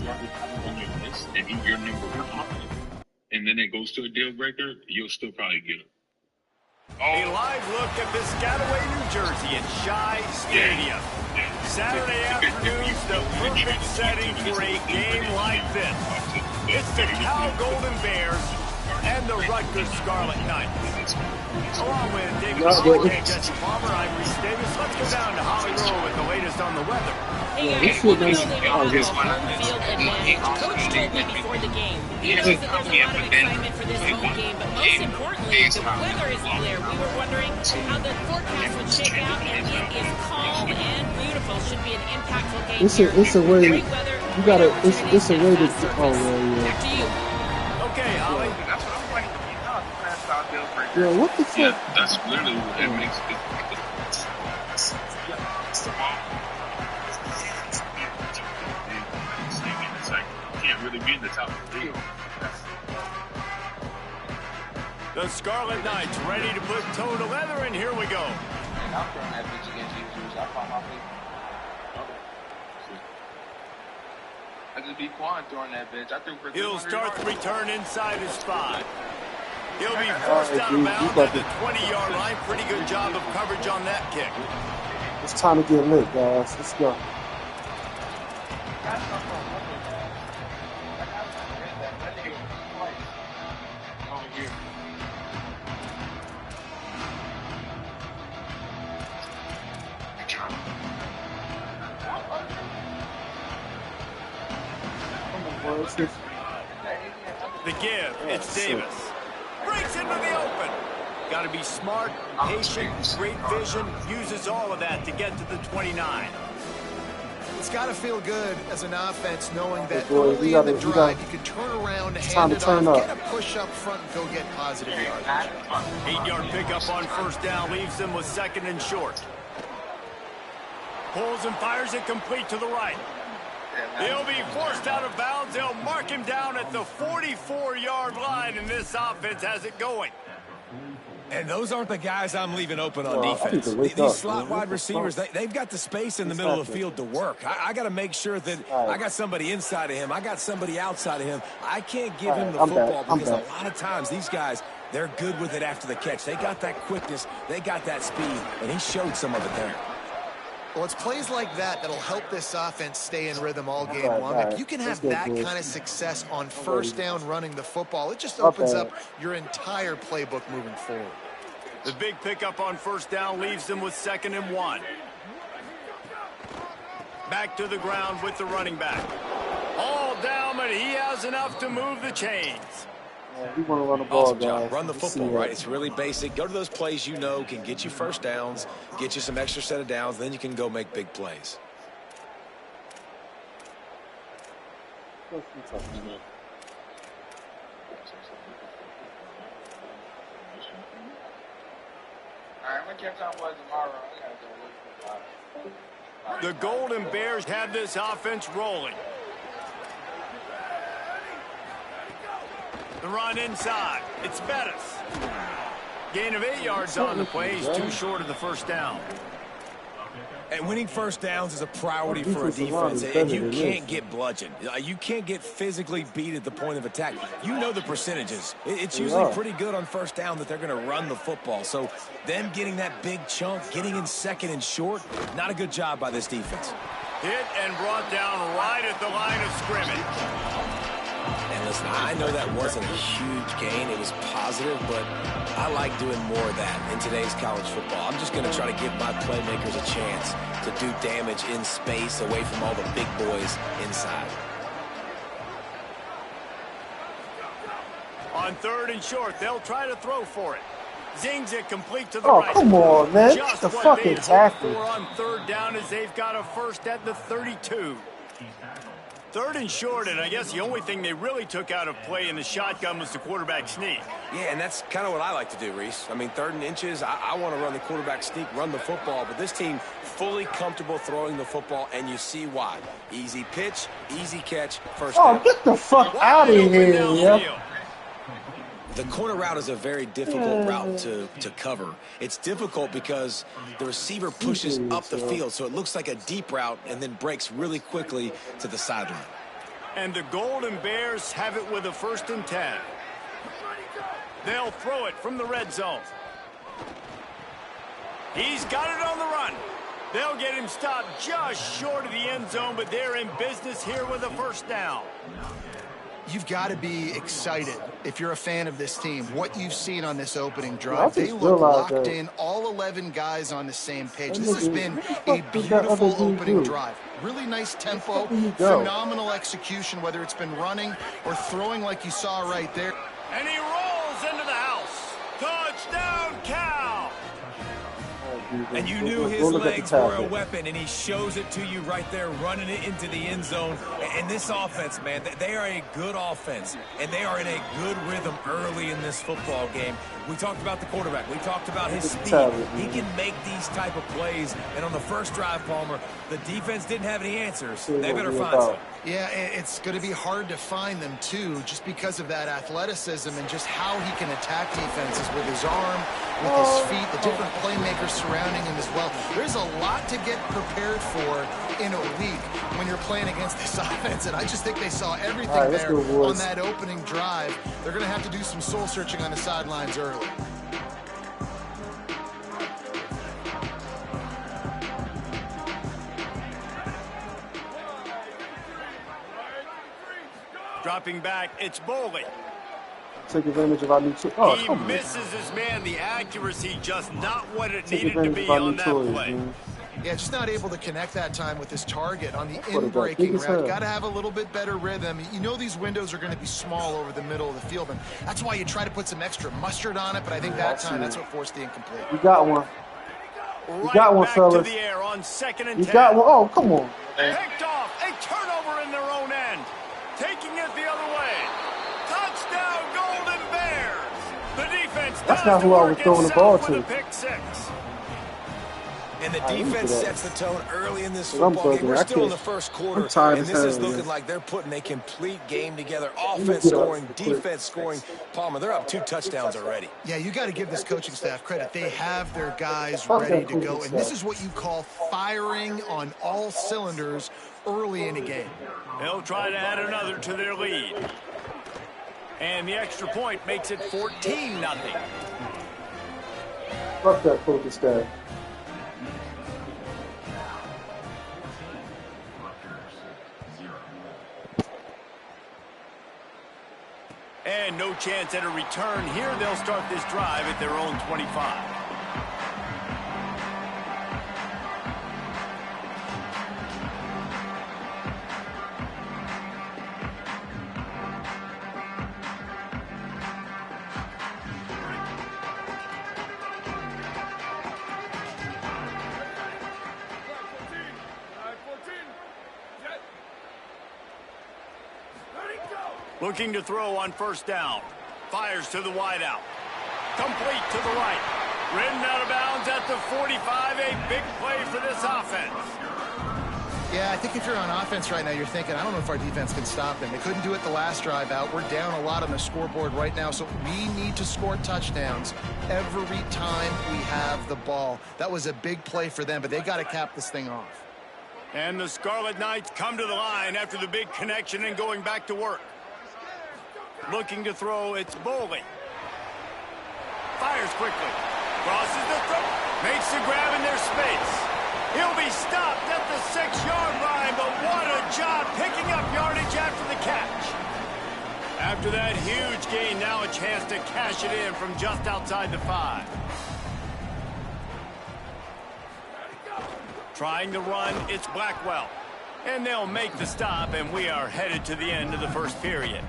on your list and he's your number one option, and then it goes to a deal breaker, you'll still probably get him. A live look at Piscataway, New Jersey at Shai Stadium. Saturday afternoon's the perfect setting for a game like this. It's the Cal Golden Bears and the Rutgers Scarlet Knights. Along with David Smith and Jesse Palmer, I'm Reese Davis. Let's go down to Holly Rowe with the latest on the weather. Hey guys, even though they don't have home field advantage, Coach told me before the game, he knows that there's a lot of excitement for this home game, but most importantly, the weather is clear. We were wondering how the forecast would shake out, and it is calm and beautiful. Should be an impactful game. It's a way. You gotta. It's a way to. Oh yeah. Back to you. Okay, Holly. That's what I'm like. Yeah, what the fuck? Yeah, that's literally what it makes it. It's like you can't really be in the top of the league. The Scarlet Knights ready to put toe to leather, and here we go. And I'm throwing that bitch against you. I found my feet. I just be Quan throwing that bitch. I threw for He'll start the return inside his 5. He'll be All forced right, out of dude, bounds at the 20-yard line. Pretty good job of coverage on that kick. It's time to get lit, guys. Let's go. The give, it's Davis. Breaks into the open. Got to be smart, patient, great vision. Uses all of that to get to the 29. It's got to feel good as an offense knowing that boys, early in the drive you can turn around, hand it off, get a push up front, and go get positive yardage. 8-yard pickup on first down leaves them with 2nd and short. Pulls and fires it complete to the right. He'll be forced out of bounds. They'll mark him down at the 44-yard line, and this offense has it going. And those aren't the guys I'm leaving open on defense. These slot wide receivers, they've got the space in the middle of the field to work. I got to make sure that I got somebody inside of him. I got somebody outside of him. I can't give him the football because a lot of times these guys, they're good with it after the catch. They got that quickness. They got that speed, and he showed some of it there. Well, it's plays like that that'll help this offense stay in rhythm all game long. If you can have that kind of success on first down running the football, it just opens up your entire playbook moving forward. The big pickup on first down leaves them with 2nd and 1. Back to the ground with the running back. All down, but he has enough to move the chains. We want to run the ball, Awesome job. guys. Run the football, right? It's really basic. Go to those plays you know can get you first downs, get you some extra set of downs, then you can go make big plays. All right, I'm going to catch on what tomorrow. I got to go look for The Golden Bears have this offense rolling. The run inside. It's Bettis. Gain of 8 yards on the play. He's too short of the first down. And winning first downs is a priority for a defense, and you can't get bludgeoned. You can't get physically beat at the point of attack. You know the percentages. It's usually pretty good on first down that they're going to run the football. So them getting that big chunk, getting in 2nd and short, not a good job by this defense. Hit and brought down right at the line of scrimmage. And listen, I know that wasn't a huge gain. It was positive, but I like doing more of that in today's college football. I'm just going to try to give my playmakers a chance to do damage in space away from all the big boys inside. On 3rd and short, they'll try to throw for it. Zings it complete to the Oh, right. come on, man. Just The what fucking they tackle. for on 3rd down as they've got a first at the 32. 3rd and short, and I guess the only thing they really took out of play in the shotgun was the quarterback sneak. Yeah, and that's kind of what I like to do, Reese. I mean, 3rd and inches, I want to run the quarterback sneak, run the football, but this team fully comfortable throwing the football, and you see why. Easy pitch, easy catch, first down. Oh, get the fuck out of here, yo. The corner route is a very difficult route to cover. It's difficult because the receiver pushes up the field, so it looks like a deep route and then breaks really quickly to the sideline. And the Golden Bears have it with a 1st and 10. They'll throw it from the red zone. He's got it on the run. They'll get him stopped just short of the end zone, but they're in business here with a 1st down. You've got to be excited if you're a fan of this team. What you've seen on this opening drive, they look locked in, all 11 guys on the same page. This has been a beautiful opening drive. Really nice tempo, phenomenal execution, whether it's been running or throwing like you saw right there. And he rolls into the house. Touchdown, Cal! And you knew his legs were a weapon, and he shows it to you right there, running it into the end zone. And this offense, man, they are a good offense, and they are in a good rhythm early in this football game. We talked about the quarterback. We talked about his speed. He can make these type of plays. And on the first drive, Palmer, the defense didn't have any answers. They better find some. Yeah, it's going to be hard to find them, too, just because of that athleticism and just how he can attack defenses with his arm, with his feet, the different playmakers surrounding him as well. There's a lot to get prepared for in a week when you're playing against this offense, and I just think they saw everything there on that opening drive. They're going to have to do some soul-searching on the sidelines early. Dropping back, it's Boley. Take advantage of our new toy. He misses his man. The accuracy just not what it needed to be on that play. Yeah, just not able to connect that time with his target on the in-breaking route. Got to have a little bit better rhythm. You know these windows are going to be small over the middle of the field, and that's why you try to put some extra mustard on it, but I think that time that's what forced the incomplete. You got one. You got one, fellas. To the air on 2nd and 10. You got one. Oh, come on. Picked off. A turnover in their own end. Taking it the other way. Touchdown, Golden Bears. The defense That's not who I was throwing the ball to. Pick 6. And the defense sets the tone early in this football game. We're still in the first quarter, and this is looking like they're putting a complete game together. Offense scoring, defense scoring. Palmer, they're up 2 touchdowns already. Yeah, you got to give this coaching staff credit. They have their guys ready to go, and this is what you call firing on all cylinders early in a game. They'll try to add another to their lead. And the extra point makes it 14-0. Fuck that coaching staff. And no chance at a return here. They'll start this drive at their own 25. Looking to throw on 1st down. Fires to the wideout. Complete to the right. Ridden out of bounds at the 45. A big play for this offense. Yeah, I think if you're on offense right now, you're thinking, I don't know if our defense can stop them. They couldn't do it the last drive out. We're down a lot on the scoreboard right now, so we need to score touchdowns every time we have the ball. That was a big play for them, but they got to cap this thing off. And the Scarlet Knights come to the line after the big connection and going back to work. Looking to throw, it's Boley. Fires quickly. Crosses the throat. Makes the grab in their space. He'll be stopped at the 6-yard line, but what a job picking up yardage after the catch. After that huge gain, now a chance to cash it in from just outside the 5. Trying to run, it's Blackwell. And they'll make the stop, and we are headed to the end of the first period.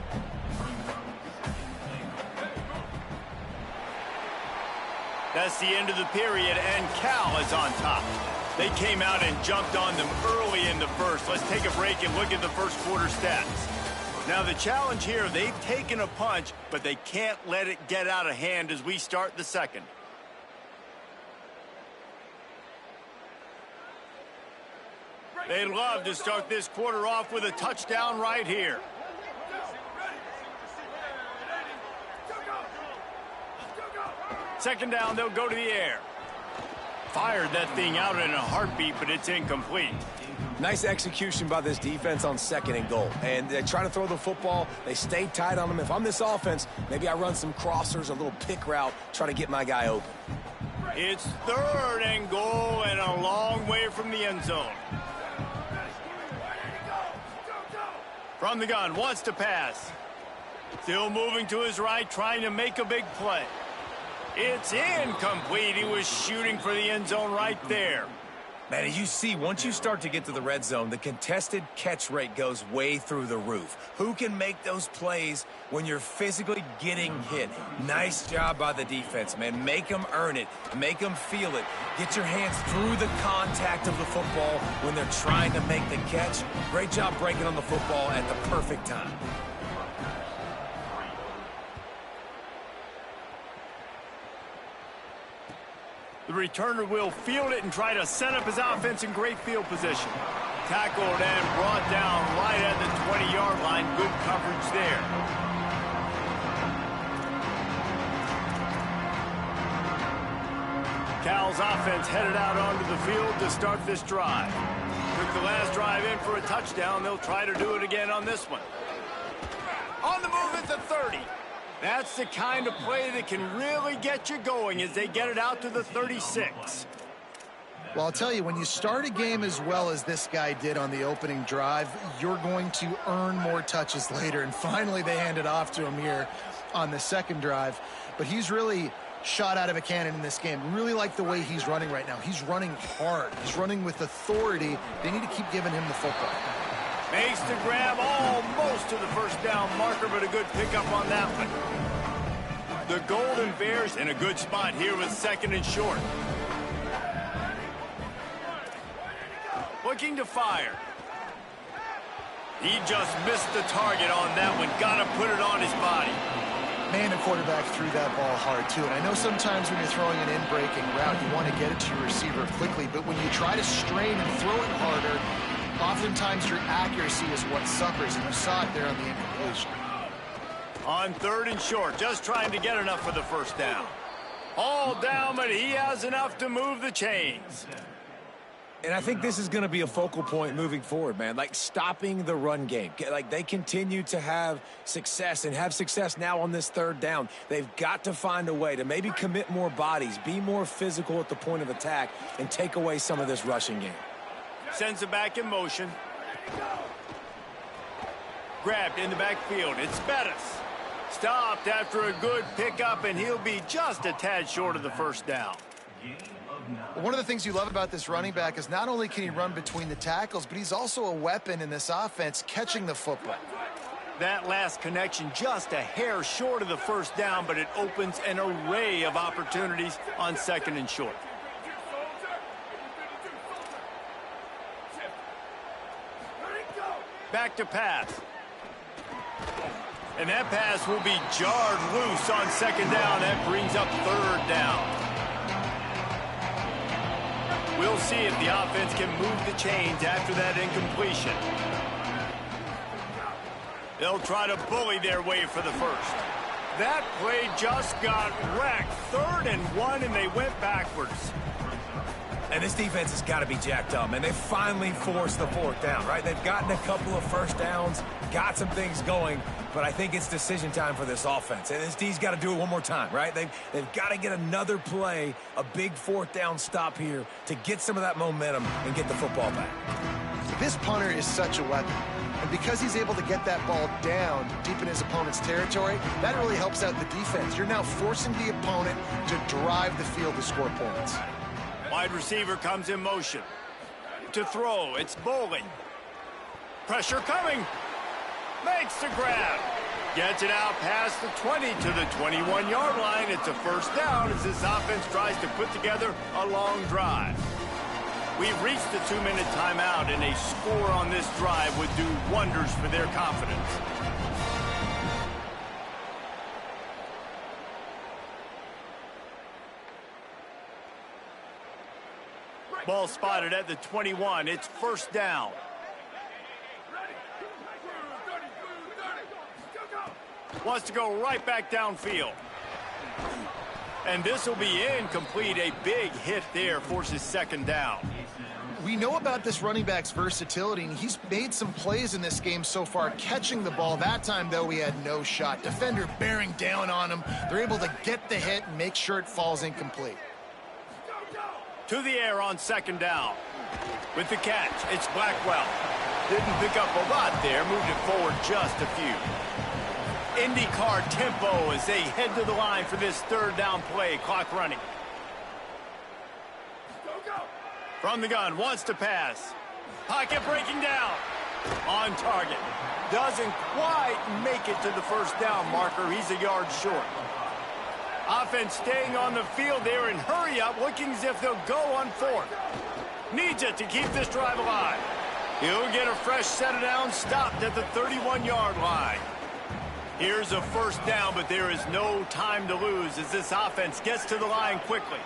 That's the end of the period, and Cal is on top. They came out and jumped on them early in the first. Let's take a break and look at the first quarter stats. Now, the challenge here, they've taken a punch, but they can't let it get out of hand as we start the second. They'd love to start this quarter off with a touchdown right here. Second down, they'll go to the air. Fired that thing out in a heartbeat, but it's incomplete. Nice execution by this defense on 2nd and goal. And they try to throw the football. They stay tight on them. If I'm this offense, maybe I run some crossers, a little pick route, try to get my guy open. It's 3rd and goal and a long way from the end zone. From the gun, wants to pass. Still moving to his right, trying to make a big play. It's incomplete. He was shooting for the end zone right there. Man, as you see, once you start to get to the red zone, the contested catch rate goes way through the roof. Who can make those plays when you're physically getting hit? Nice job by the defense, man. Make them earn it. Make them feel it. Get your hands through the contact of the football when they're trying to make the catch. Great job breaking on the football at the perfect time. The returner will field it and try to set up his offense in great field position. Tackled and brought down right at the 20-yard line. Good coverage there. Cal's offense headed out onto the field to start this drive. Took the last drive in for a touchdown. They'll try to do it again on this one. On the move at the 30. That's the kind of play that can really get you going as they get it out to the 36. Well, I'll tell you, when you start a game as well as this guy did on the opening drive, you're going to earn more touches later. And finally, they hand it off to him here on the 2nd drive. But he's really shot out of a cannon in this game. Really like the way he's running right now. He's running hard. He's running with authority. They need to keep giving him the football. Makes the grab almost to the 1st down marker, but a good pickup on that one. The Golden Bears in a good spot here with 2nd and short. Looking to fire. He just missed the target on that one. Got to put it on his body. Man, the quarterback threw that ball hard, too. And I know sometimes when you're throwing an in-breaking route, you want to get it to your receiver quickly. But when you try to strain and throw it harder, oftentimes your accuracy is what suffers, and you saw it there on the incompletion. On 3rd and short, just trying to get enough for the 1st down. All down, but he has enough to move the chains. And I think this is going to be a focal point moving forward, man. Like, stopping the run game. Like, they continue to have success and have success now on this 3rd down. They've got to find a way to maybe commit more bodies, be more physical at the point of attack, and take away some of this rushing game. Sends it back in motion. Grabbed in the backfield. It's Bettis. Stopped after a good pickup, and he'll be just a tad short of the 1st down. Well, one of the things you love about this running back is not only can he run between the tackles, but he's also a weapon in this offense catching the football. That last connection just a hair short of the 1st down, but it opens an array of opportunities on 2nd and short. Back to pass. And that pass will be jarred loose on 2nd down. That brings up 3rd down. We'll see if the offense can move the chains after that incompletion. They'll try to bully their way for the 1st. That play just got wrecked. 3rd and 1, and they went backwards. And this defense has got to be jacked up, man. They finally forced the 4th down, right? They've gotten a couple of 1st downs, got some things going, but I think it's decision time for this offense. And this D's got to do it one more time, right? They've got to get another play, a big 4th down stop here to get some of that momentum and get the football back. This punter is such a weapon. And because he's able to get that ball down deep in his opponent's territory, that really helps out the defense. You're now forcing the opponent to drive the field to score points. Wide receiver comes in motion. To throw, it's Bowling. Pressure coming. Makes the grab. Gets it out past the 20 to the 21-yard line. It's a 1st down as this offense tries to put together a long drive. We've reached the 2-minute timeout, and a score on this drive would do wonders for their confidence. Ball spotted at the 21. It's 1st down. Wants to go right back downfield. And this will be incomplete. A big hit there forces 2nd down. We know about this running back's versatility, and he's made some plays in this game so far catching the ball. That time, though, he had no shot. Defender bearing down on him. They're able to get the hit and make sure it falls incomplete. To the air on second down. With the catch, it's Blackwell. Didn't pick up a lot there, moved it forward just a few. IndyCar tempo as they head to the line for this third down play. Clock running. From the gun, wants to pass. Pocket breaking down. On target. Doesn't quite make it to the first down marker. He's a yard short. Offense staying on the field there and hurry up, looking as if they'll go on fourth. Needs it to keep this drive alive. He'll get a fresh set of downs, stopped at the 31-yard line. Here's a first down, but there is no time to lose as this offense gets to the line quickly.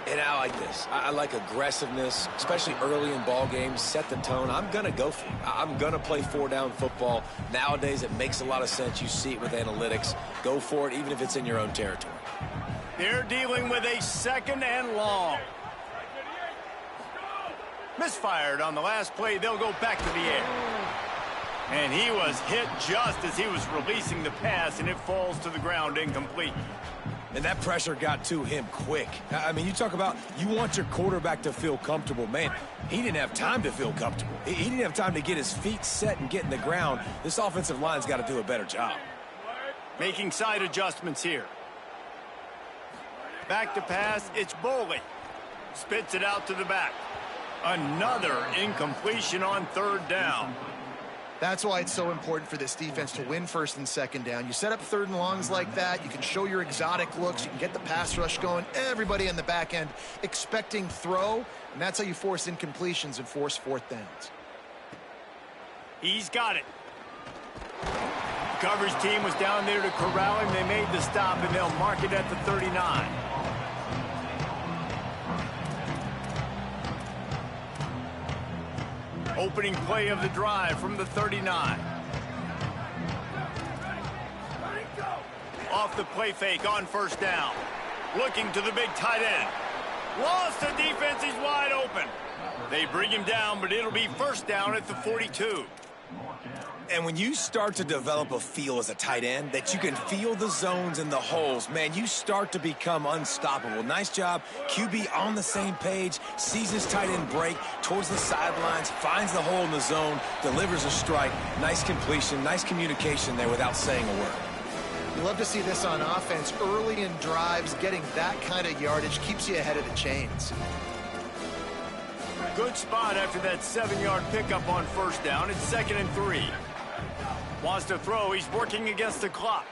And I like this. I like aggressiveness, especially early in ball games. Set the tone. I'm going to go for it. I'm going to play four-down football. Nowadays, it makes a lot of sense. You see it with analytics. Go for it, even if it's in your own territory. They're dealing with a second and long. Misfired on the last play. They'll go back to the air. And he was hit just as he was releasing the pass, and it falls to the ground incomplete. And that pressure got to him quick. I mean, you talk about you want your quarterback to feel comfortable. Man, he didn't have time to feel comfortable. He didn't have time to get his feet set and get in the ground. This offensive line's got to do a better job. Making side adjustments here. Back to pass, it's Boley. Spits it out to the back. Another incompletion on third down. That's why it's so important for this defense to win first and second down. You set up third and longs like that, you can show your exotic looks, you can get the pass rush going, everybody in the back end expecting throw, and that's how you force incompletions and force fourth downs. He's got it. The coverage team was down there to corral him. They made the stop, and they'll mark it at the 39. Opening play of the drive from the 39. Off the play fake on first down. Looking to the big tight end. Lost the defense, he's wide open. They bring him down, but it'll be first down at the 42. And when you start to develop a feel as a tight end that you can feel the zones and the holes, man, you start to become unstoppable. Nice job. QB on the same page, sees his tight end break towards the sidelines, finds the hole in the zone, delivers a strike. Nice completion, nice communication there without saying a word. You love to see this on offense. Early in drives, getting that kind of yardage keeps you ahead of the chains. Good spot after that 7-yard pickup on first down. It's 2nd and 3. Wants to throw. He's working against the clock.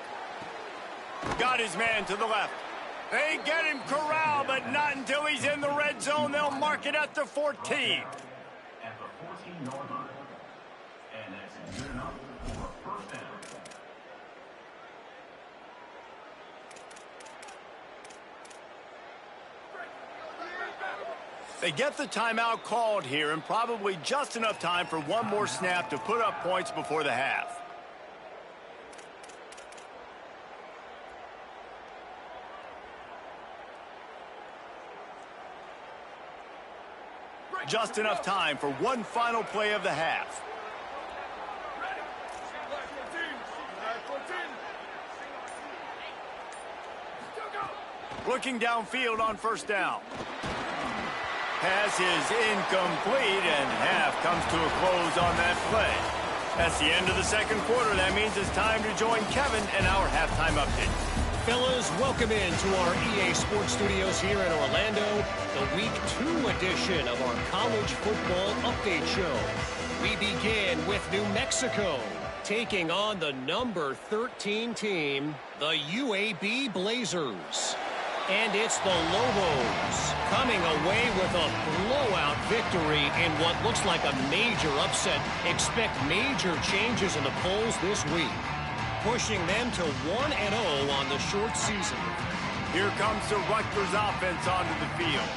Got his man to the left. They get him corralled, but not until he's in the red zone. They'll mark it at the 14. At the 14-yard line. And that's good enough for first down. They get the timeout called here, and probably just enough time for one more snap to put up points before the half. Just enough time for one final play of the half. Looking downfield on first down. Pass is incomplete, and half comes to a close on that play. That's the end of the second quarter. That means it's time to join Kevin and our halftime update. Fellas, welcome into our EA Sports Studios here in Orlando, the Week 2 edition of our College Football Update Show. We begin with New Mexico, taking on the number 13 team, the UAB Blazers. And it's the Lobos coming away with a blowout victory in what looks like a major upset. Expect major changes in the polls this week, pushing them to 1-0 on the short season. Here comes the Rutgers offense onto the field.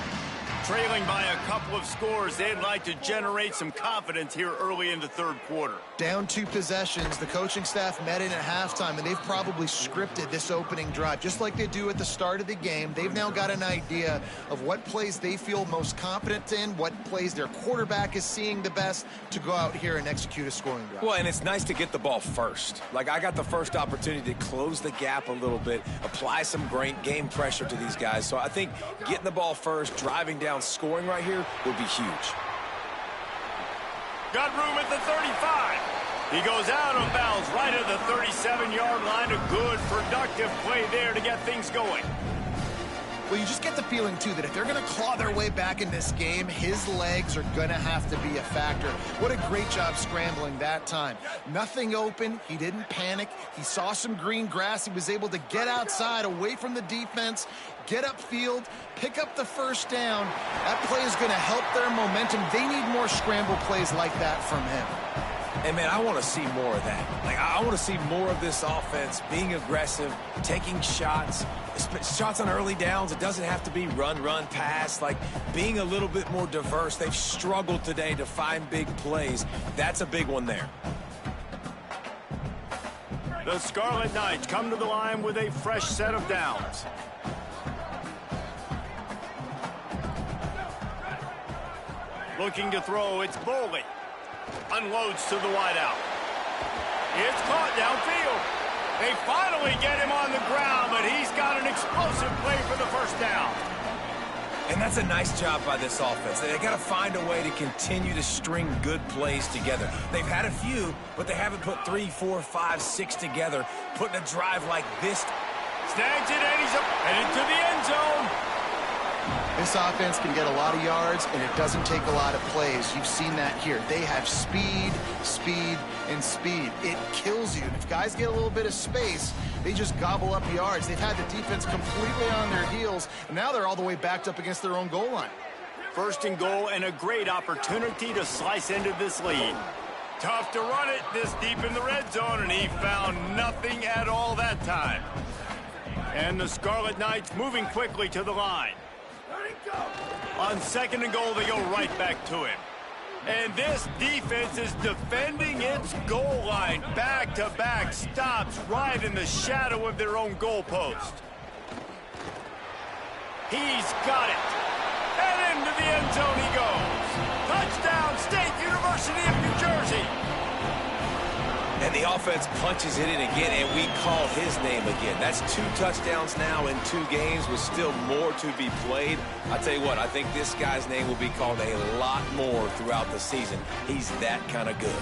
Trailing by a couple of scores, they'd like to generate some confidence here early in the third quarter. Down 2 possessions, the coaching staff met in at halftime, and they've probably scripted this opening drive. Just like they do at the start of the game, they've now got an idea of what plays they feel most confident in, what plays their quarterback is seeing the best to go out here and execute a scoring drive. Well, and it's nice to get the ball first. Like, I got the first opportunity to close the gap a little bit, apply some great game pressure to these guys. So I think getting the ball first, driving down, scoring right here would be huge. Got room at the 35. He goes out of bounds right at the 37-yard line. A good, productive play there to get things going. Well, you just get the feeling, too, that if they're going to claw their way back in this game, his legs are going to have to be a factor. What a great job scrambling that time. Nothing open. He didn't panic. He saw some green grass. He was able to get outside, away from the defense, get upfield, pick up the first down. That play is going to help their momentum. They need more scramble plays like that from him. And, man, I want to see more of that. Like, I want to see more of this offense being aggressive, taking shots on early downs. It doesn't have to be run, pass. Like, being a little bit more diverse. They've struggled today to find big plays. That's a big one there. The Scarlet Knights come to the line with a fresh set of downs. Looking to throw, it's Boley. Unloads to the wideout. It's caught downfield. They finally get him on the ground, but he's got an explosive play for the first down. And that's a nice job by this offense. They got to find a way to continue to string good plays together. They've had a few, but they haven't put 3, 4, 5, 6 together. Putting a drive like this. Snags it, and he's up and into the end zone. This offense can get a lot of yards, and it doesn't take a lot of plays. You've seen that here. They have speed, and speed. It kills you. And if guys get a little bit of space, they just gobble up yards. They've had the defense completely on their heels, and now they're all the way backed up against their own goal line. First and goal, and a great opportunity to slice into this lead. Tough to run it this deep in the red zone, and he found nothing at all that time. And the Scarlet Knights moving quickly to the line. On second and goal, they go right back to him. And this defense is defending its goal line. Back-to-back stops right in the shadow of their own goalpost. He's got it. And into the end zone he goes. Touchdown, State University of New Jersey. And the offense punches it in again, and we call his name again. That's 2 touchdowns now in 2 games with still more to be played. I tell you what, I think this guy's name will be called a lot more throughout the season. He's that kind of good.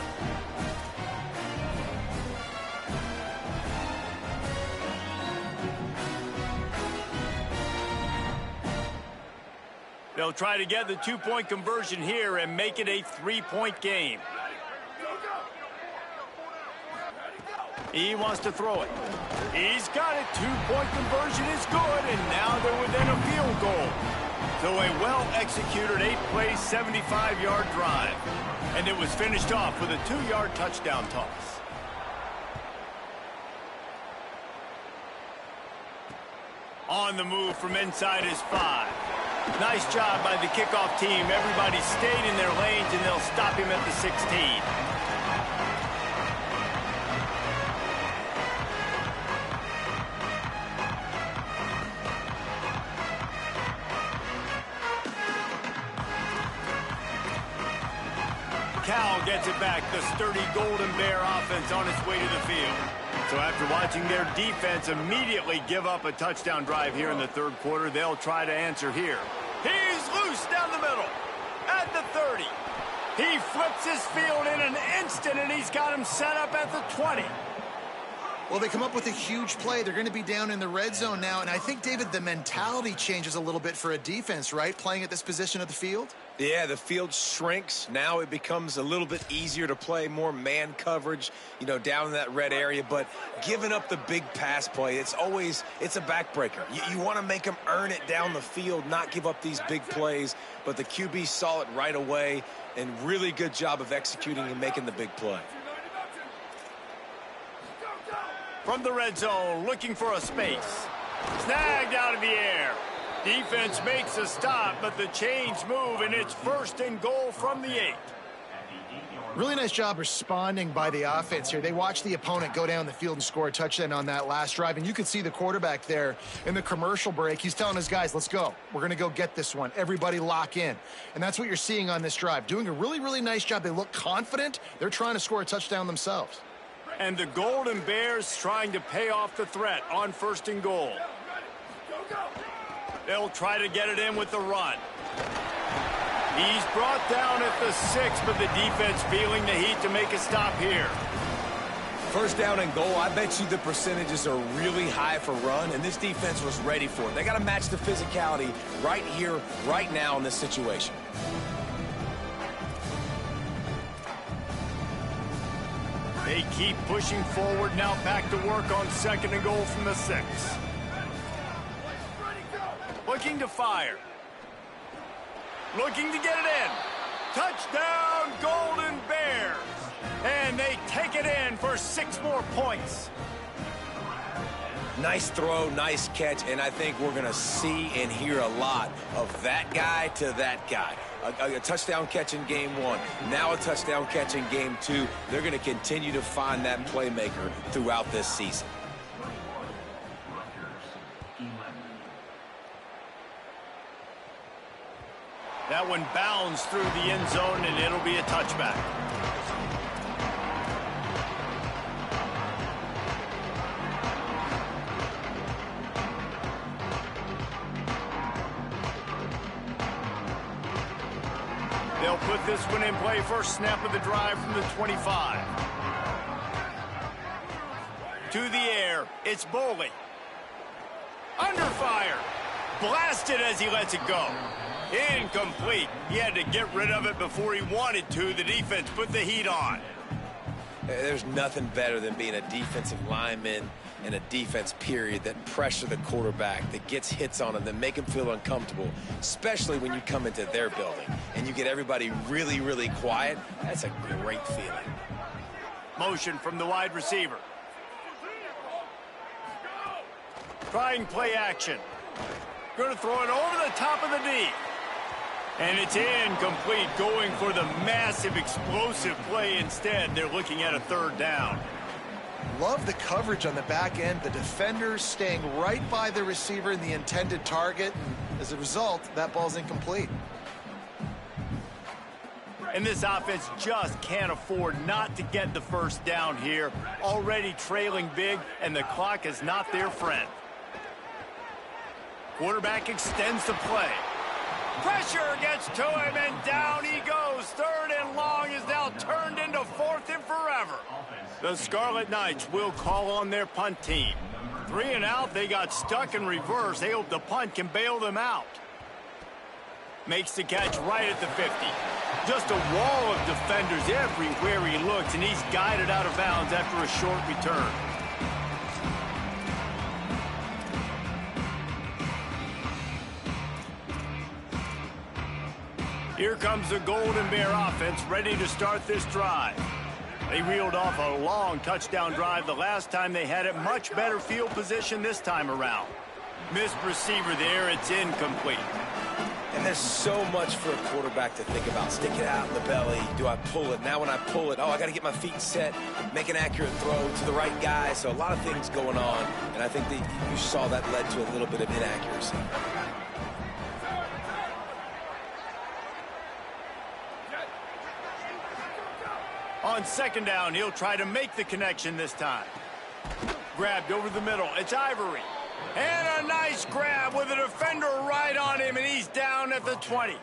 They'll try to get the 2-point conversion here and make it a 3-point game. He wants to throw it. He's got it. 2-point conversion is good, and now they're within a field goal. So a well-executed 8-play, 75-yard drive. And it was finished off with a 2-yard touchdown toss. On the move from inside his 5. Nice job by the kickoff team. Everybody stayed in their lanes, and they'll stop him at the 16. Cal gets it back. The sturdy Golden Bear offense on its way to the field. So after watching their defense immediately give up a touchdown drive here in the third quarter, they'll try to answer here. He's loose down the middle at the 30. He flips his field in an instant, and he's got him set up at the 20. Well, they come up with a huge play. They're going to be down in the red zone now, and I think, David, the mentality changes a little bit for a defense, right, playing at this position of the field? Yeah, the field shrinks. Now it becomes a little bit easier to play, more man coverage, down in that red area. But giving up the big pass play, it's a backbreaker. You want to make them earn it down the field, not give up these big plays. But the QB saw it right away, and really good job of executing and making the big play. From the red zone, looking for a space. Snagged out of the air. Defense makes a stop, but the chains move, and it's 1st and goal from the 8. Really nice job responding by the offense here. They watched the opponent go down the field and score a touchdown on that last drive, and you could see the quarterback there in the commercial break. He's telling his guys, let's go. We're going to go get this one. Everybody lock in. And that's what you're seeing on this drive. Doing a really, really nice job. They look confident. They're trying to score a touchdown themselves. And the Golden Bears trying to pay off the threat on 1st and goal. They'll try to get it in with the run. He's brought down at the 6, but the defense feeling the heat to make a stop here. 1st down and goal, I bet you the percentages are really high for run, and this defense was ready for it. They got to match the physicality right here, right now in this situation. They keep pushing forward, now back to work on 2nd and goal from the 6. Looking to fire. Looking to get it in. Touchdown, Golden Bears. And they take it in for 6 more points. Nice throw, nice catch, and I think we're going to see and hear a lot of that guy to that guy. A touchdown catch in game 1, now a touchdown catch in game 2. They're going to continue to find that playmaker throughout this season. That one bounds through the end zone, and it'll be a touchback. They'll put this one in play. 1st snap of the drive from the 25. To the air, it's Boley. Under fire. Blasted as he lets it go. Incomplete. He had to get rid of it before he wanted to. The defense put the heat on. There's nothing better than being a defensive lineman and a defense period that pressure the quarterback, that gets hits on him, that make him feel uncomfortable, especially when you come into their building and you get everybody really, really quiet. That's a great feeling. Motion from the wide receiver. Trying play action. Going to throw it over the top of the D. And it's incomplete, going for the massive explosive play instead. They're looking at a 3rd down. Love the coverage on the back end. The defenders staying right by the receiver and the intended target. And as a result, that ball's incomplete. And this offense just can't afford not to get the 1st down here. Already trailing big, and the clock is not their friend. Quarterback extends the play. Pressure gets to him, and down he goes. 3rd and long is now turned into 4th and forever. The Scarlet Knights will call on their punt team. 3 and out, they got stuck in reverse. They hope the punt can bail them out. Makes the catch right at the 50. Just a wall of defenders everywhere he looks, and he's guided out of bounds after a short return. Here comes the Golden Bear offense, ready to start this drive. They reeled off a long touchdown drive the last time they had it. Much better field position this time around. Missed receiver there, it's incomplete. And there's so much for a quarterback to think about. Stick it out in the belly. Do I pull it? Now when I pull it, oh, I got to get my feet set, make an accurate throw to the right guy. So a lot of things going on, and I think that you saw that led to a little bit of inaccuracy. On 2nd down, he'll try to make the connection this time. Grabbed over the middle. It's Ivory. And a nice grab with a defender right on him, and he's down at the 20.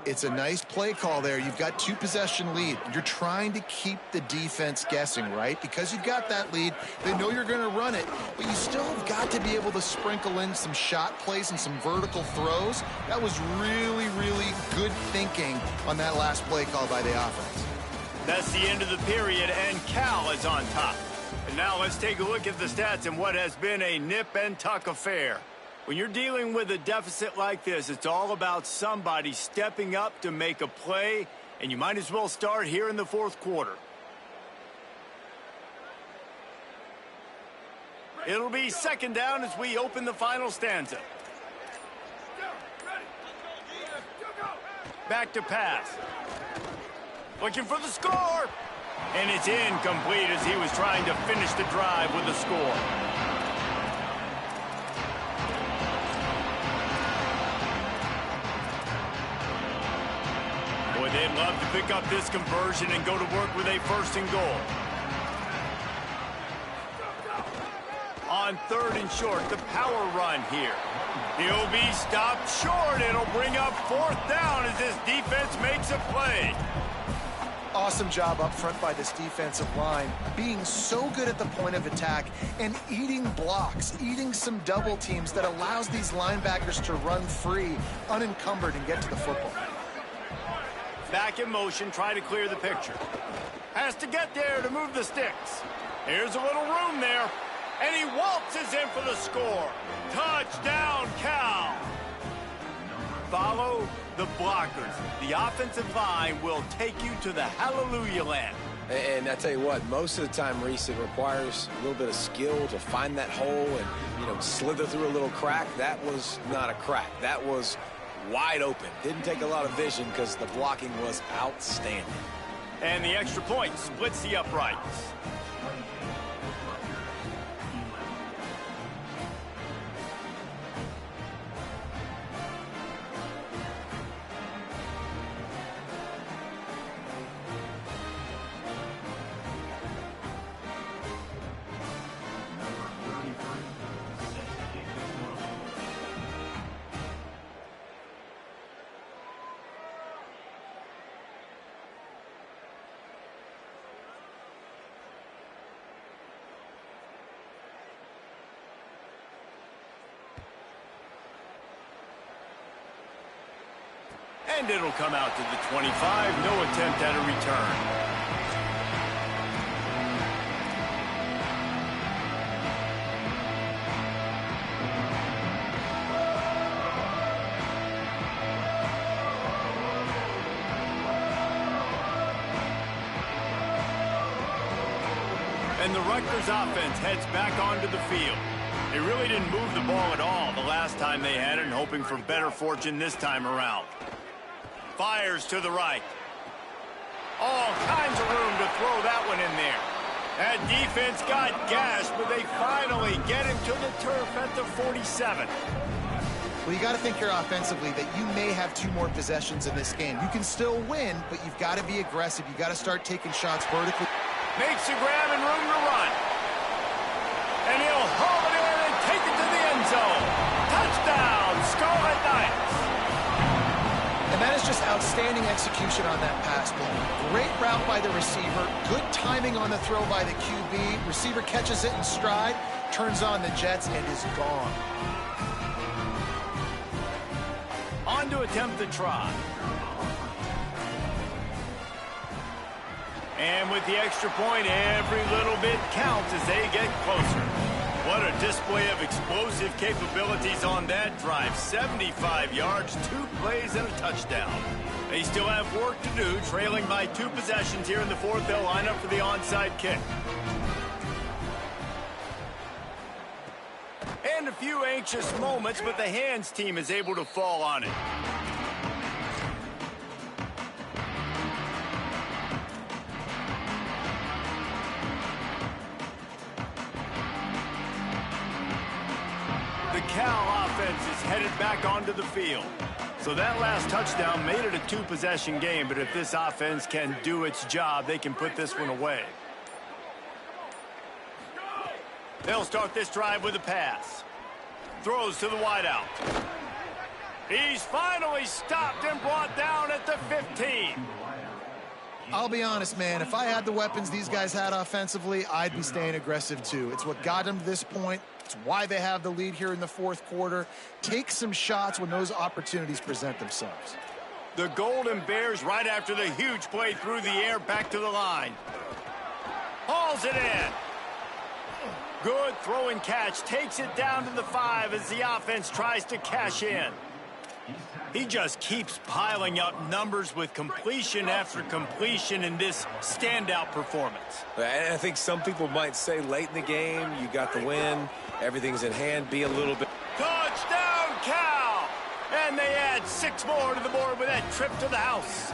It's a nice play call there. You've got 2-possession lead. You're trying to keep the defense guessing, right? Because you've got that lead. They know you're going to run it, but you still have got to be able to sprinkle in some shot plays and some vertical throws. That was really, really good thinking on that last play call by the offense. That's the end of the period, and Cal is on top. And now let's take a look at the stats in what has been a nip-and-tuck affair. When you're dealing with a deficit like this, it's all about somebody stepping up to make a play, and you might as well start here in the 4th quarter. It'll be 2nd down as we open the final stanza. Back to pass. Looking for the score. And it's incomplete as he was trying to finish the drive with a score. Boy, they'd love to pick up this conversion and go to work with a 1st and goal. On 3rd and short, the power run here. He'll be stopped short. It'll bring up 4th down as this defense makes a play. Awesome job up front by this defensive line, being so good at the point of attack and eating blocks, eating some double teams that allows these linebackers to run free, unencumbered, and get to the football. Back in motion, try to clear the picture. Has to get there to move the sticks. Here's a little room there, and he waltzes in for the score. Touchdown, Cal! Follow the blockers. The offensive line will take you to the hallelujah land. And I tell you what, most of the time, Reese, it requires a little bit of skill to find that hole and, you know, slither through a little crack. That was not a crack. That was wide open. Didn't take a lot of vision because the blocking was outstanding. And the extra point splits the uprights. And it'll come out to the 25. No attempt at a return. And the Rutgers offense heads back onto the field. They really didn't move the ball at all the last time they had it, and hoping for better fortune this time around. Fires to the right. All kinds of room to throw that one in there. That defense got gashed, but they finally get him to the turf at the 47. Well, you got to think here offensively that you may have 2 more possessions in this game. You can still win, but you've got to be aggressive. You got to start taking shots vertically. Makes the grab and room to run. And he'll haul it in and take it to the end zone. Touchdown, Scarlet Knights. And that is just outstanding execution on that pass ball. Great route by the receiver. Good timing on the throw by the QB. Receiver catches it in stride, turns on the jets, and is gone. On to attempt the try. And with the extra point, every little bit counts as they get closer. What a display of explosive capabilities on that drive. 75 yards, 2 plays, and a touchdown. They still have work to do, trailing by 2 possessions here in the 4th. They'll line up for the onside kick. And a few anxious moments, but the hands team is able to fall on it. The Cal offense is headed back onto the field. So that last touchdown made it a 2-possession game, but if this offense can do its job, they can put this one away. They'll start this drive with a pass. Throws to the wideout. He's finally stopped and brought down at the 15. I'll be honest, man. If I had the weapons these guys had offensively, I'd be staying aggressive too. It's what got them to this point. It's why they have the lead here in the 4th quarter. Take some shots when those opportunities present themselves. The Golden Bears right after the huge play through the air back to the line. Hauls it in. Good throw and catch. Takes it down to the 5 as the offense tries to cash in. He just keeps piling up numbers with completion after completion in this standout performance. And I think some people might say late in the game, you got the win, everything's in hand, be a little bit. Touchdown, Cal! And they add 6 6 more to the board with that trip to the house.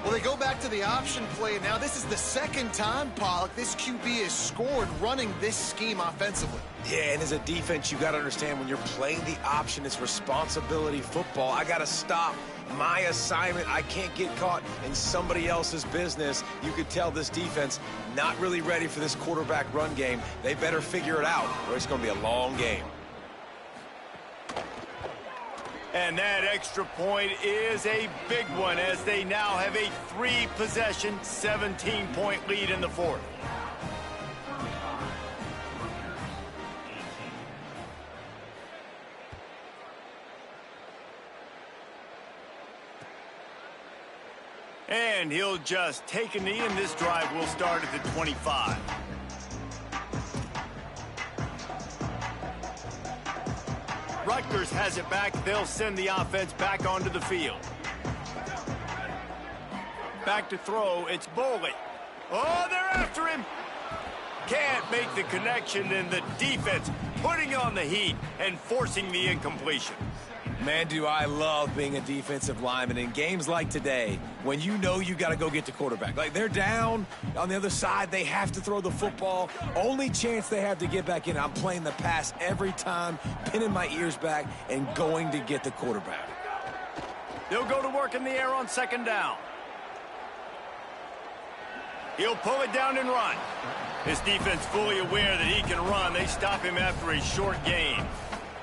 Well, they go back to the option play. Now, this is the second time, Pollock, this QB has scored running this scheme offensively. Yeah, and as a defense, you got to understand when you're playing the option, it's responsibility football. I got to stop my assignment. I can't get caught in somebody else's business. You could tell this defense not really ready for this quarterback run game. They better figure it out, or it's going to be a long game. And that extra point is a big one as they now have a 3-possession, 17-point lead in the fourth. And he'll just take a knee, and this drive will start at the 25. Rutgers has it back. They'll send the offense back onto the field. Back to throw. It's Boley. Oh, they're after him. Can't make the connection, and the defense putting on the heat and forcing the incompletion. Man, do I love being a defensive lineman in games like today when you know you got to go get the quarterback. Like, they're down on the other side. They have to throw the football. Only chance they have to get back in. I'm playing the pass every time, pinning my ears back and going to get the quarterback. They'll go to work in the air on second down. He'll pull it down and run. His defense fully aware that he can run. They stop him after a short gain.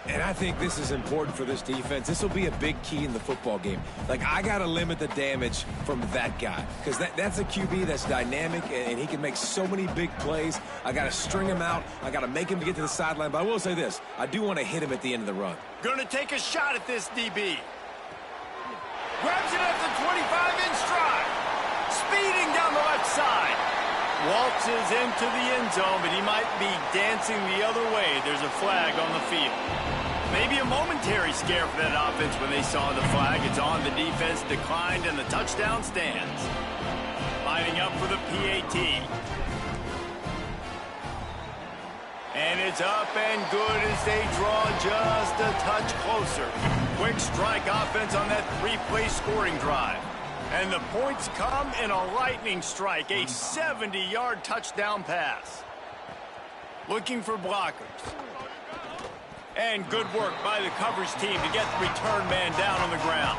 And I think this is important for this defense. This will be a big key in the football game. Like, I got to limit the damage from that guy because that's a QB that's dynamic, and he can make so many big plays. I got to string him out. I got to make him get to the sideline. But I will say this. I do want to hit him at the end of the run. Going to take a shot at this DB. Grabs it at the 25 in stride. Speeding down the left side. Waltzes into the end zone, but he might be dancing the other way. There's a flag on the field. Maybe a momentary scare for that offense when they saw the flag. It's on. The defense declined, and the touchdown stands. Lining up for the PAT. And it's up and good as they draw just a touch closer. Quick strike offense on that 3-play scoring drive. And the points come in a lightning strike, a 70-yard touchdown pass. Looking for blockers. And good work by the coverage team to get the return man down on the ground.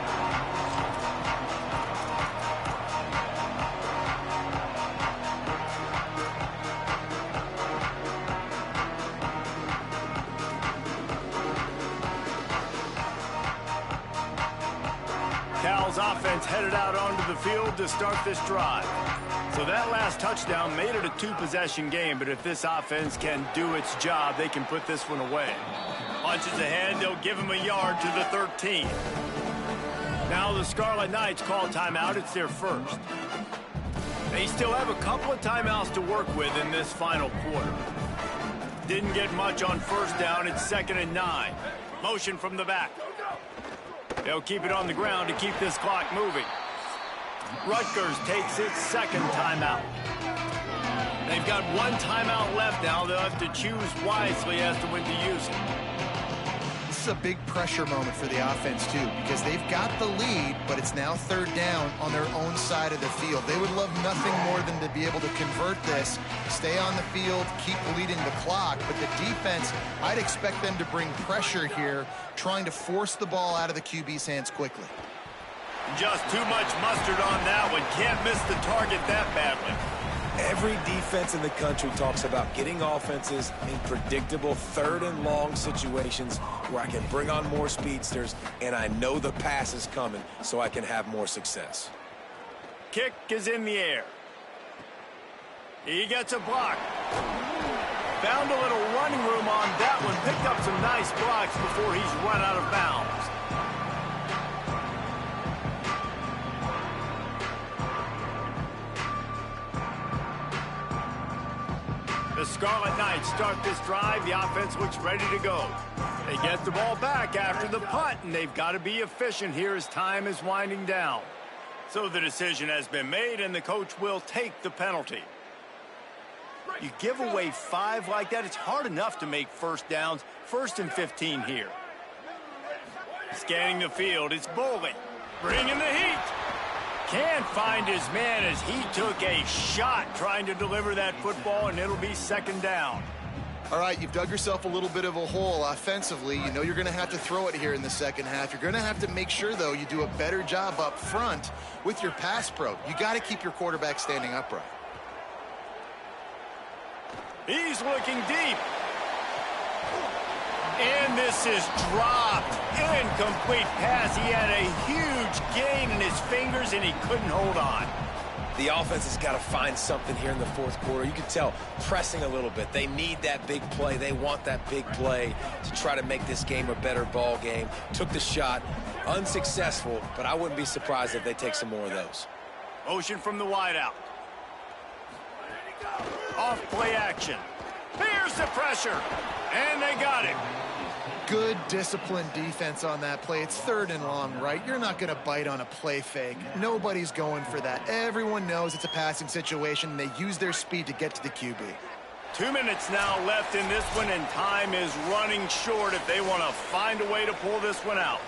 Cal's offense headed out onto the field to start this drive. So that last touchdown made it a 2-possession game, but if this offense can do its job, they can put this one away. Punches ahead, they'll give him a yard to the 13. Now the Scarlet Knights call timeout. It's their first. They still have a couple of timeouts to work with in this final quarter. Didn't get much on first down. It's 2nd and 9. Motion from the back. They'll keep it on the ground to keep this clock moving. Rutgers takes its second timeout. They've got one timeout left now. They'll have to choose wisely as to when to use it. This is a big pressure moment for the offense, too, because they've got the lead, but it's now 3rd down on their own side of the field. They would love nothing more than to be able to convert this, stay on the field, keep leading the clock. But the defense, I'd expect them to bring pressure here, trying to force the ball out of the QB's hands quickly. Just too much mustard on that one. Can't miss the target that badly. Every defense in the country talks about getting offenses in predictable 3rd and long situations where I can bring on more speedsters and I know the pass is coming so I can have more success. Kick is in the air. He gets a block. Found a little running room on that one. Picked up some nice blocks before he's run out of bounds. The Scarlet Knights start this drive. The offense looks ready to go. They get the ball back after the punt, and they've got to be efficient here as time is winding down. So the decision has been made, and the coach will take the penalty. You give away 5 like that, it's hard enough to make first downs. 1st and 15 here. Scanning the field, it's Boley. Bringing the heat. Can't find his man as he took a shot trying to deliver that football, and it'll be second down. All right, you've dug yourself a little bit of a hole offensively. You know you're going to have to throw it here in the second half. You're going to have to make sure, though, you do a better job up front with your pass pro. You got to keep your quarterback standing upright. He's looking deep. And this is dropped. Incomplete pass. He had a huge gain in his fingers, and he couldn't hold on. The offense has got to find something here in the fourth quarter. You can tell pressing a little bit. They need that big play. They want that big play to try to make this game a better ball game. Took the shot. Unsuccessful, but I wouldn't be surprised if they take some more of those. Motion from the wideout. Off play action. Here's the pressure. And they got it. Good disciplined defense on that play. It's third and long, right? You're not going to bite on a play fake. Nobody's going for that. Everyone knows it's a passing situation, and they use their speed to get to the QB. 2 minutes now left in this one, and time is running short if they want to find a way to pull this one out.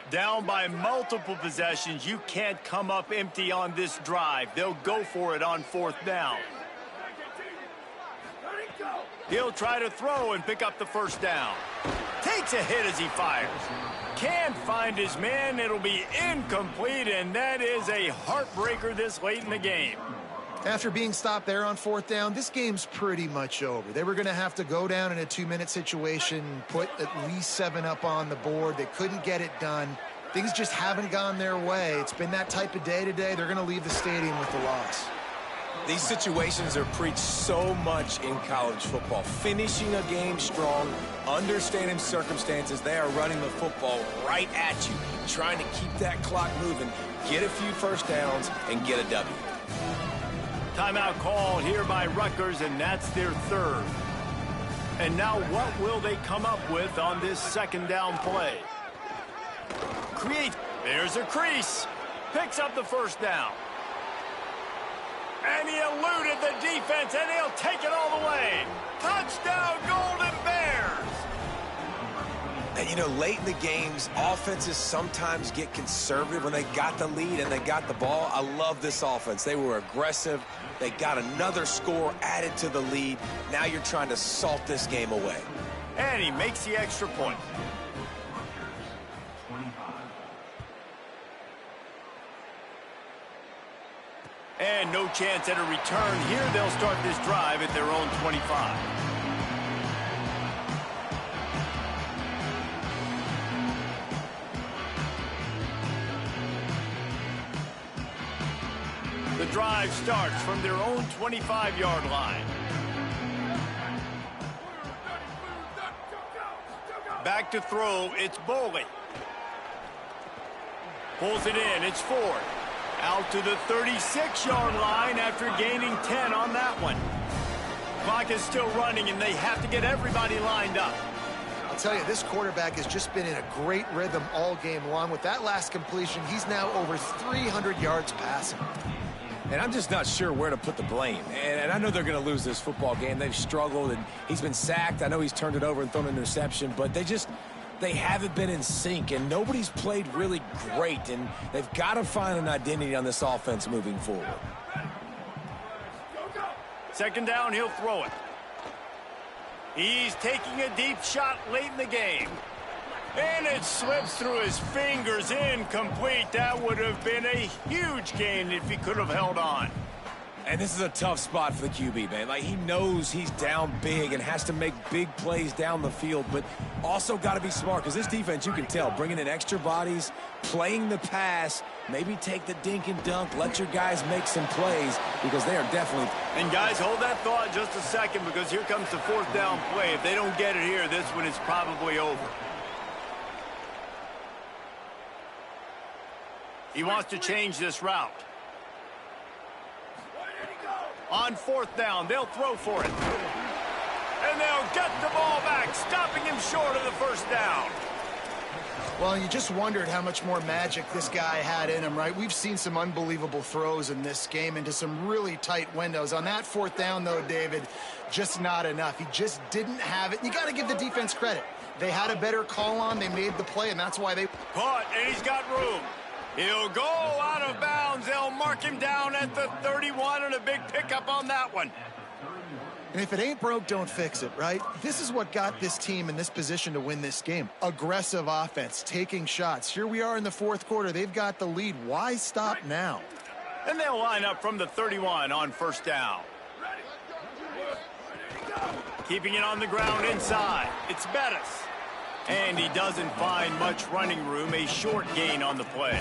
Down by multiple possessions. You can't come up empty on this drive. They'll go for it on fourth down. He'll try to throw and pick up the first down. Takes a hit as he fires. Can't find his man. It'll be incomplete, and that is a heartbreaker this late in the game. After being stopped there on fourth down, this game's pretty much over. They were going to have to go down in a 2-minute situation, put at least 7 up on the board. They couldn't get it done. Things just haven't gone their way. It's been that type of day today. They're going to leave the stadium with the loss. These situations are preached so much in college football. Finishing a game strong, understanding circumstances. They are running the football right at you, trying to keep that clock moving, get a few first downs, and get a W. Timeout call here by Rutgers, and that's their third. And now what will they come up with on this second down play? There's a crease. Picks up the first down. And he eluded the defense, and he'll take it all the way. Touchdown, Golden Bears! And, you know, late in the games, offenses sometimes get conservative when they got the lead and they got the ball. I love this offense. They were aggressive. They got another score added to the lead. Now you're trying to salt this game away. And he makes the extra point. And no chance at a return here. They'll start this drive at their own 25. The drive starts from their own 25-yard line. Back to throw, it's Boley. Pulls it in, it's Ford. Out to the 36-yard line after gaining 10 on that one. Clock is still running, and they have to get everybody lined up. I'll tell you, this quarterback has just been in a great rhythm all game long. With that last completion, he's now over 300 yards passing. And I'm just not sure where to put the blame. And I know they're going to lose this football game. They've struggled, and he's been sacked. I know he's turned it over and thrown an interception, but they haven't been in sync, and nobody's played really great, and they've got to find an identity on this offense moving forward. Second down, he'll throw it. He's taking a deep shot late in the game. And it slips through his fingers, incomplete. That would have been a huge gain if he could have held on. And this is a tough spot for the QB, man. Like, he knows he's down big and has to make big plays down the field, but also got to be smart, because this defense, you can tell, bringing in extra bodies, playing the pass, maybe take the dink and dunk, let your guys make some plays, because they are definitely... And guys, hold that thought just a second, because here comes the fourth down play. If they don't get it here, this one is probably over. He wants to change this route. On fourth down, they'll throw for it. And they'll get the ball back, stopping him short of the first down. Well, you just wondered how much more magic this guy had in him, right? We've seen some unbelievable throws in this game into some really tight windows. On that fourth down, though, David, just not enough. He just didn't have it. You got to give the defense credit. They had a better call on. They made the play, and that's why they... Caught, and he's got room. He'll go out of bounds. They'll mark him down at the 31, and a big pickup on that one. And if it ain't broke, don't fix it, right? This is what got this team in this position to win this game. Aggressive offense, taking shots. Here we are in the fourth quarter. They've got the lead. Why stop now? And they'll line up from the 31 on first down. Keeping it on the ground inside. It's Bettis. And he doesn't find much running room. A short gain on the play.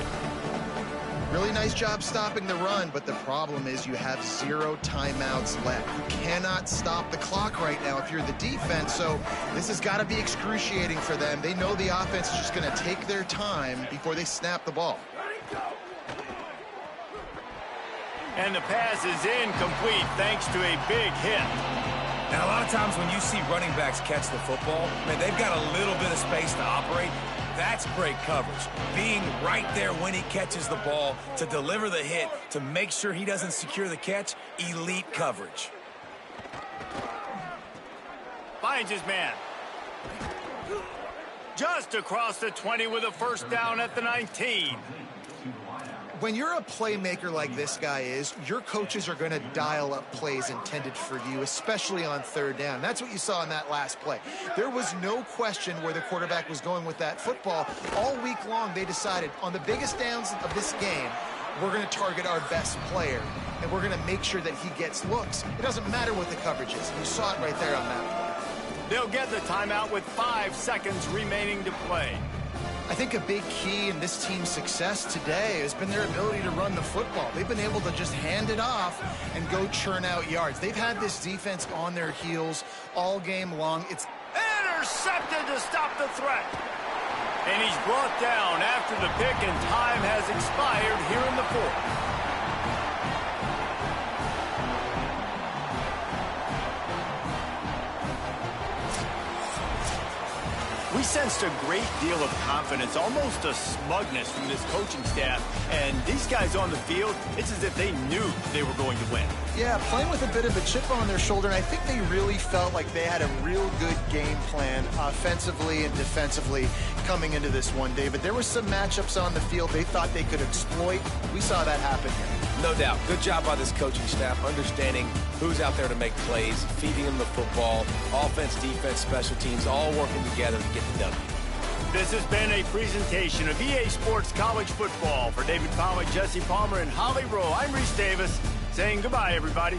Really nice job stopping the run, but the problem is you have 0 timeouts left. You cannot stop the clock right now if you're the defense, so this has got to be excruciating for them. They know the offense is just going to take their time before they snap the ball. And the pass is incomplete thanks to a big hit. Now, a lot of times when you see running backs catch the football, man, they've got a little bit of space to operate. That's great coverage. Being right there when he catches the ball to deliver the hit, to make sure he doesn't secure the catch, elite coverage. Finds his man. Just across the 20 with a first down at the 19. When you're a playmaker like this guy is, your coaches are going to dial up plays intended for you, especially on third down. That's what you saw in that last play. There was no question where the quarterback was going with that football. All week long, they decided on the biggest downs of this game, we're going to target our best player, and we're going to make sure that he gets looks. It doesn't matter what the coverage is. You saw it right there on that play. They'll get the timeout with 5 seconds remaining to play. I think a big key in this team's success today has been their ability to run the football. They've been able to just hand it off and go churn out yards. They've had this defense on their heels all game long. It's intercepted to stop the threat. And he's brought down after the pick, and time has expired here in the fourth. We sensed a great deal of confidence, almost a smugness from this coaching staff. And these guys on the field, it's as if they knew they were going to win. Yeah, playing with a bit of a chip on their shoulder, and I think they really felt like they had a real good game plan offensively and defensively coming into this one, David. There were some matchups on the field they thought they could exploit. We saw that happen here. No doubt. Good job by this coaching staff, understanding who's out there to make plays, feeding them the football, offense, defense, special teams, all working together to get the W. This has been a presentation of EA Sports College Football. For David Pollack, Jesse Palmer, and Holly Rowe, I'm Reese Davis, saying goodbye, everybody.